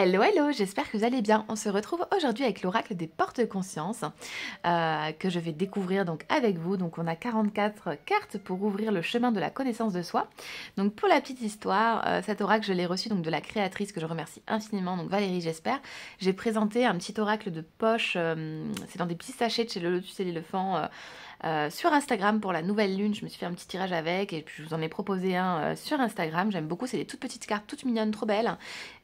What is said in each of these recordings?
Hello, hello, j'espère que vous allez bien. On se retrouve aujourd'hui avec l'oracle des porte-conscience que je vais découvrir donc avec vous. Donc on a 44 cartes pour ouvrir le chemin de la connaissance de soi. Donc pour la petite histoire, cet oracle je l'ai reçu donc de la créatrice que je remercie infiniment, donc Valérie j'espère. J'ai présenté un petit oracle de poche, c'est dans des petits sachets de chez le Lotus et l'éléphant. Sur Instagram pour la nouvelle lune, je me suis fait un petit tirage avec et puis je vous en ai proposé un sur Instagram, j'aime beaucoup, c'est des toutes petites cartes, toutes mignonnes, trop belles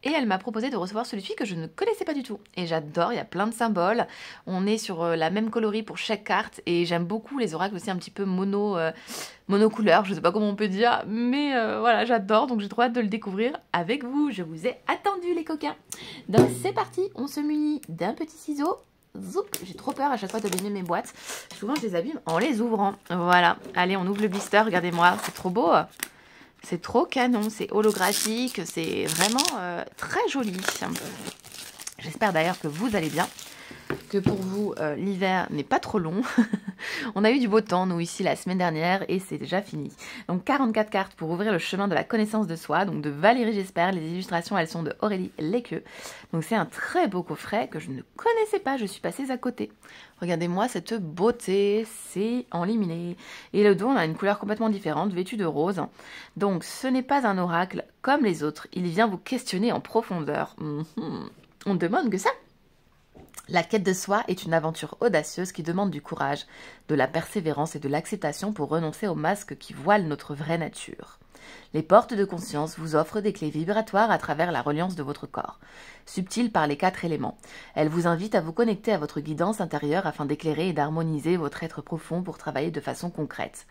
et elle m'a proposé de recevoir celui-ci que je ne connaissais pas du tout et j'adore, il y a plein de symboles, on est sur la même coloris pour chaque carte et j'aime beaucoup les oracles aussi un petit peu monocouleur, je sais pas comment on peut dire, mais voilà, j'adore, donc j'ai trop hâte de le découvrir avec vous, je vous ai attendu les coquins. Donc c'est parti, on se munit d'un petit ciseau. Zoup, j'ai trop peur à chaque fois d'abîmer mes boîtes. Souvent je les abîme en les ouvrant. Voilà, allez on ouvre le blister, regardez-moi, c'est trop beau. C'est trop canon, c'est holographique, c'est vraiment très joli. J'espère d'ailleurs que vous allez bien, que pour vous l'hiver n'est pas trop long. On a eu du beau temps nous ici la semaine dernière et c'est déjà fini. Donc 44 cartes pour ouvrir le chemin de la connaissance de soi, donc de Valérie j'espère. Les illustrations elles sont de Aurélie Léqueux. Donc c'est un très beau coffret que je ne connaissais pas, je suis passée à côté. Regardez-moi cette beauté, c'est enluminé. Et le dos on a une couleur complètement différente, vêtue de rose. Donc ce n'est pas un oracle comme les autres, il vient vous questionner en profondeur. On ne demande que ça. La quête de soi est une aventure audacieuse qui demande du courage, de la persévérance et de l'acceptation pour renoncer aux masques qui voilent notre vraie nature. Les portes de conscience vous offrent des clés vibratoires à travers la reliance de votre corps, subtiles par les 4 éléments. Elles vous invitent à vous connecter à votre guidance intérieure afin d'éclairer et d'harmoniser votre être profond pour travailler de façon concrète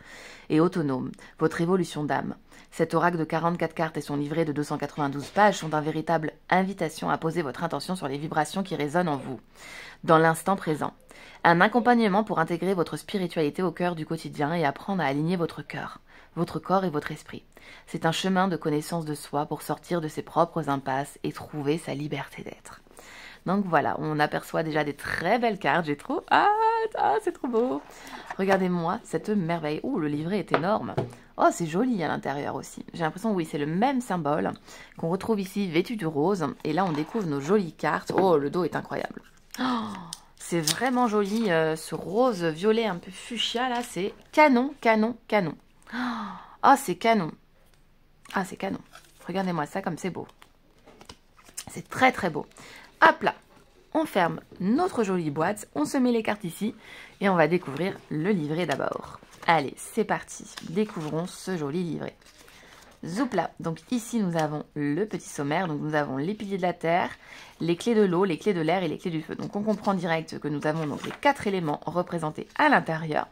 et autonome, votre évolution d'âme. Cet oracle de 44 cartes et son livret de 292 pages sont une véritable invitation à poser votre intention sur les vibrations qui résonnent en vous, dans l'instant présent. Un accompagnement pour intégrer votre spiritualité au cœur du quotidien et apprendre à aligner votre cœur, votre corps et votre esprit. C'est un chemin de connaissance de soi pour sortir de ses propres impasses et trouver sa liberté d'être. Donc voilà, on aperçoit déjà des très belles cartes, j'ai trop hâte, c'est trop beau. Regardez-moi cette merveille, le livret est énorme. Oh, c'est joli à l'intérieur aussi. J'ai l'impression, oui, c'est le même symbole qu'on retrouve ici, vêtu de rose. Et là, on découvre nos jolies cartes. Oh, le dos est incroyable. Oh, c'est vraiment joli, ce rose violet un peu fuchsia, là, c'est canon, canon, canon. Oh, c'est canon. Ah, c'est canon. Regardez-moi ça comme c'est beau. C'est très, très beau. Hop là, on ferme notre jolie boîte, on se met les cartes ici et on va découvrir le livret d'abord. Allez, c'est parti, découvrons ce joli livret. Zoup là, donc ici nous avons le petit sommaire, donc nous avons les piliers de la terre, les clés de l'eau, les clés de l'air et les clés du feu. Donc on comprend direct que nous avons donc les 4 éléments représentés à l'intérieur.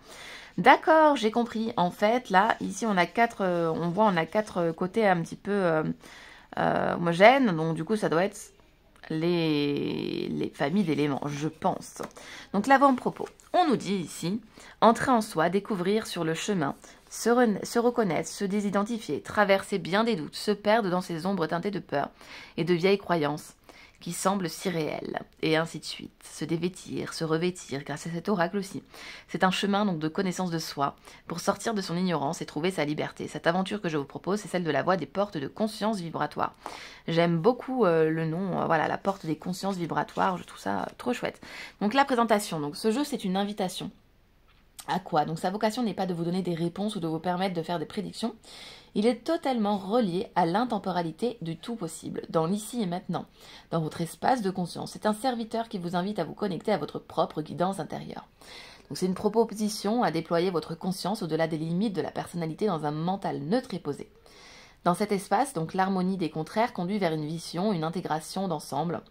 D'accord, j'ai compris. En fait, là, ici on a 4, on a 4 côtés un petit peu homogènes, donc du coup ça doit être les familles d'éléments, je pense. Donc l'avant-propos, on nous dit ici, entrer en soi, découvrir sur le chemin, se reconnaître, se désidentifier, traverser bien des doutes, se perdre dans ces ombres teintées de peur et de vieilles croyances qui semblent si réelles, et ainsi de suite. Se dévêtir, se revêtir, grâce à cet oracle aussi. C'est un chemin donc de connaissance de soi, pour sortir de son ignorance et trouver sa liberté. Cette aventure que je vous propose, c'est celle de la voie des portes de conscience vibratoire. J'aime beaucoup le nom, voilà, la porte des consciences vibratoires, je trouve ça trop chouette. Donc la présentation, donc ce jeu c'est une invitation. À quoi? Donc sa vocation n'est pas de vous donner des réponses ou de vous permettre de faire des prédictions. Il est totalement relié à l'intemporalité du tout possible, dans l'ici et maintenant, dans votre espace de conscience. C'est un serviteur qui vous invite à vous connecter à votre propre guidance intérieure. Donc c'est une proposition à déployer votre conscience au-delà des limites de la personnalité dans un mental neutre et posé. Dans cet espace, donc l'harmonie des contraires conduit vers une vision, une intégration d'ensemble.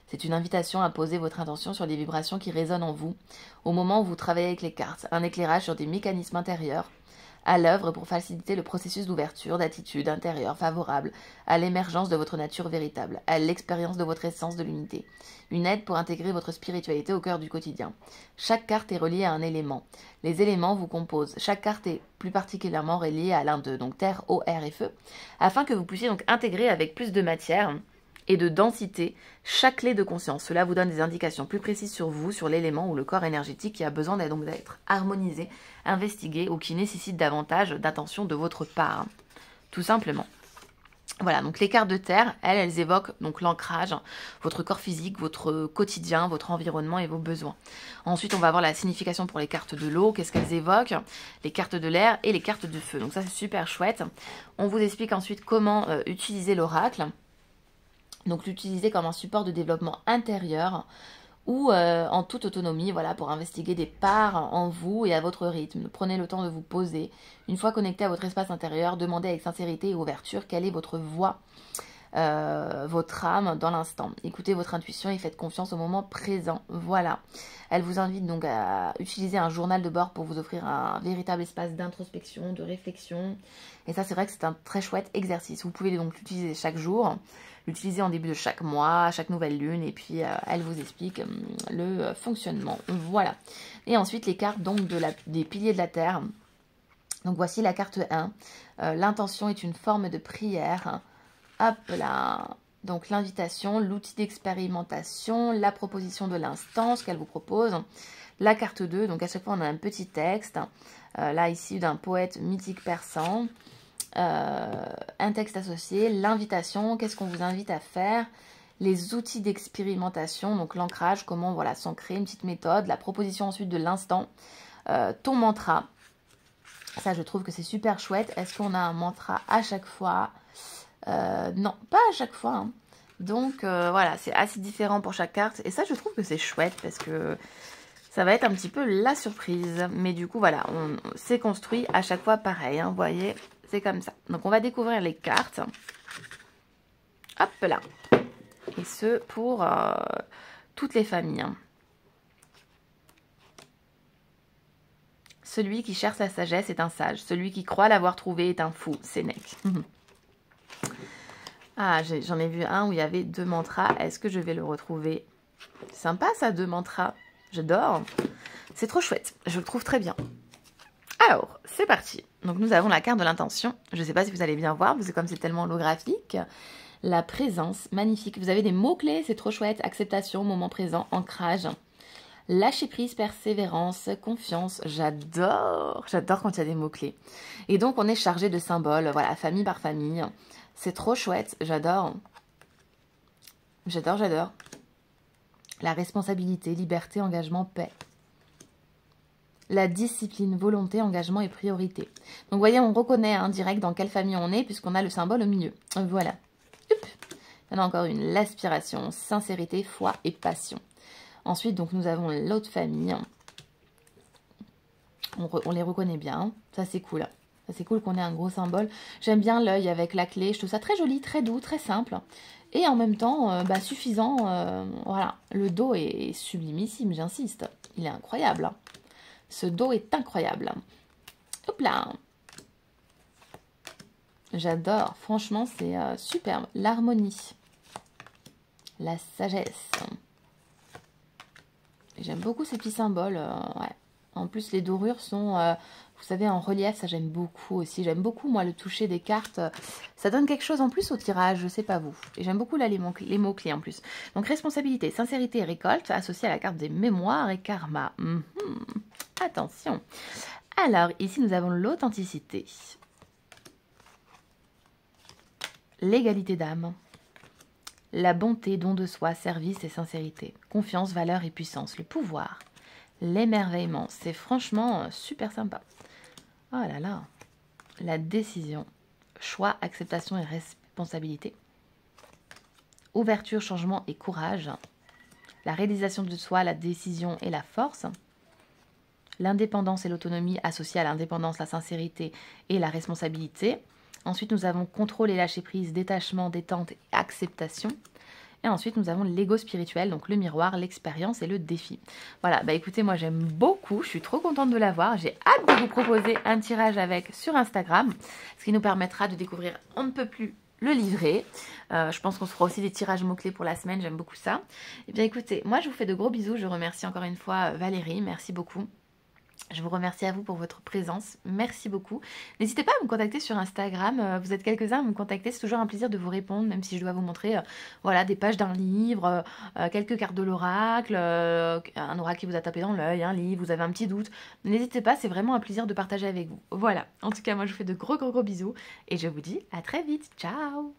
C'est une invitation à poser votre intention sur les vibrations qui résonnent en vous, au moment où vous travaillez avec les cartes, un éclairage sur des mécanismes intérieurs, à l'œuvre pour faciliter le processus d'ouverture, d'attitude intérieure favorable à l'émergence de votre nature véritable, à l'expérience de votre essence de l'unité. Une aide pour intégrer votre spiritualité au cœur du quotidien. Chaque carte est reliée à un élément. Les éléments vous composent. Chaque carte est plus particulièrement reliée à l'un d'eux, donc terre, eau, air et feu, afin que vous puissiez donc intégrer avec plus de matière et de densité chaque clé de conscience. Cela vous donne des indications plus précises sur vous, sur l'élément ou le corps énergétique qui a besoin d'être harmonisé, investigué ou qui nécessite davantage d'attention de votre part. Tout simplement. Voilà, donc les cartes de terre, elles évoquent donc l'ancrage, votre corps physique, votre quotidien, votre environnement et vos besoins. Ensuite, on va avoir la signification pour les cartes de l'eau, qu'est-ce qu'elles évoquent, les cartes de l'air et les cartes de feu. Donc ça, c'est super chouette. On vous explique ensuite comment utiliser l'oracle. Donc l'utiliser comme un support de développement intérieur ou en toute autonomie, voilà, pour investiguer des parts en vous et à votre rythme. Prenez le temps de vous poser. Une fois connecté à votre espace intérieur, demandez avec sincérité et ouverture quelle est votre voix, votre âme dans l'instant. Écoutez votre intuition et faites confiance au moment présent. Voilà. Elle vous invite donc à utiliser un journal de bord pour vous offrir un véritable espace d'introspection, de réflexion. Et ça, c'est vrai que c'est un très chouette exercice. Vous pouvez donc l'utiliser chaque jour, l'utiliser en début de chaque mois, chaque nouvelle lune, et puis elle vous explique le fonctionnement. Voilà. Et ensuite, les cartes donc des piliers de la Terre. Donc voici la carte 1. L'intention est une forme de prière. Hop là. Donc l'invitation, l'outil d'expérimentation, la proposition de l'instant, ce qu'elle vous propose. La carte 2, donc à chaque fois on a un petit texte. Là ici d'un poète mythique persan. Un texte associé, l'invitation, qu'est-ce qu'on vous invite à faire, les outils d'expérimentation, donc l'ancrage, comment voilà s'ancrer, une petite méthode, la proposition ensuite de l'instant, ton mantra. Ça, je trouve que c'est super chouette. Est-ce qu'on a un mantra à chaque fois? Non, pas à chaque fois. Hein. Donc, voilà, c'est assez différent pour chaque carte. Et ça, je trouve que c'est chouette parce que ça va être un petit peu la surprise. Mais du coup, voilà, on s'est construit à chaque fois pareil. Hein, vous voyez, c'est comme ça. Donc, on va découvrir les cartes. Hop là. Et ce, pour toutes les familles. Hein. Celui qui cherche la sagesse est un sage. Celui qui croit l'avoir trouvé est un fou. Sénèque. Ah, j'en ai vu un où il y avait 2 mantras. Est-ce que je vais le retrouver? Sympa ça, 2 mantras. J'adore. C'est trop chouette. Je le trouve très bien. Alors, c'est parti. Donc nous avons la carte de l'intention. Je ne sais pas si vous allez bien voir, parce que comme c'est tellement holographique. La présence, magnifique. Vous avez des mots-clés, c'est trop chouette. Acceptation, moment présent, ancrage. Lâcher prise, persévérance, confiance. J'adore. J'adore quand il y a des mots-clés. Et donc, on est chargé de symboles. Voilà, famille par famille. C'est trop chouette. J'adore. J'adore, j'adore. La responsabilité, liberté, engagement, paix. La discipline, volonté, engagement et priorité. Donc, vous voyez, on reconnaît hein, direct dans quelle famille on est puisqu'on a le symbole au milieu. Voilà. Oup. Il y en a encore une. L'aspiration, sincérité, foi et passion. Ensuite, donc, nous avons l'autre famille. On les reconnaît bien. Hein. Ça, c'est cool. Ça, c'est cool qu'on ait un gros symbole. J'aime bien l'œil avec la clé. Je trouve ça très joli, très doux, très simple. Et en même temps, suffisant. Voilà. Le dos est sublimissime, j'insiste. Il est incroyable. Ce dos est incroyable. Hop là. J'adore. Franchement, c'est superbe. L'harmonie. La sagesse. J'aime beaucoup ces petits symboles. Ouais. En plus, les dorures sont, vous savez, en relief. Ça, j'aime beaucoup aussi. J'aime beaucoup, moi, le toucher des cartes. Ça donne quelque chose en plus au tirage. Je sais pas vous. Et j'aime beaucoup, là, les mots-clés en plus. Donc, responsabilité, sincérité et récolte, associée à la carte des mémoires et karma. Attention. Alors, ici, nous avons l'authenticité. L'égalité d'âme. La bonté, don de soi, service et sincérité. Confiance, valeur et puissance. Le pouvoir. L'émerveillement. C'est franchement super sympa. Oh là là. La décision. Choix, acceptation et responsabilité. Ouverture, changement et courage. La réalisation de soi, la décision et la force. L'indépendance et l'autonomie associées à l'indépendance, la sincérité et la responsabilité. Ensuite, nous avons contrôle et lâcher prise, détachement, détente et acceptation. Et ensuite, nous avons l'ego spirituel, donc le miroir, l'expérience et le défi. Voilà, bah écoutez, moi j'aime beaucoup, je suis trop contente de l'avoir. J'ai hâte de vous proposer un tirage avec sur Instagram, ce qui nous permettra de découvrir on ne peut plus le livret. Je pense qu'on se fera aussi des tirages mots-clés pour la semaine, j'aime beaucoup ça. Et bien écoutez, moi je vous fais de gros bisous, je remercie encore une fois Valérie, merci beaucoup. Je vous remercie à vous pour votre présence. Merci beaucoup. N'hésitez pas à me contacter sur Instagram. Vous êtes quelques-uns à me contacter. C'est toujours un plaisir de vous répondre, même si je dois vous montrer voilà, des pages d'un livre, quelques cartes de l'oracle, un oracle qui vous a tapé dans l'œil, un livre, vous avez un petit doute. N'hésitez pas, c'est vraiment un plaisir de partager avec vous. Voilà. En tout cas, moi, je vous fais de gros bisous et je vous dis à très vite. Ciao!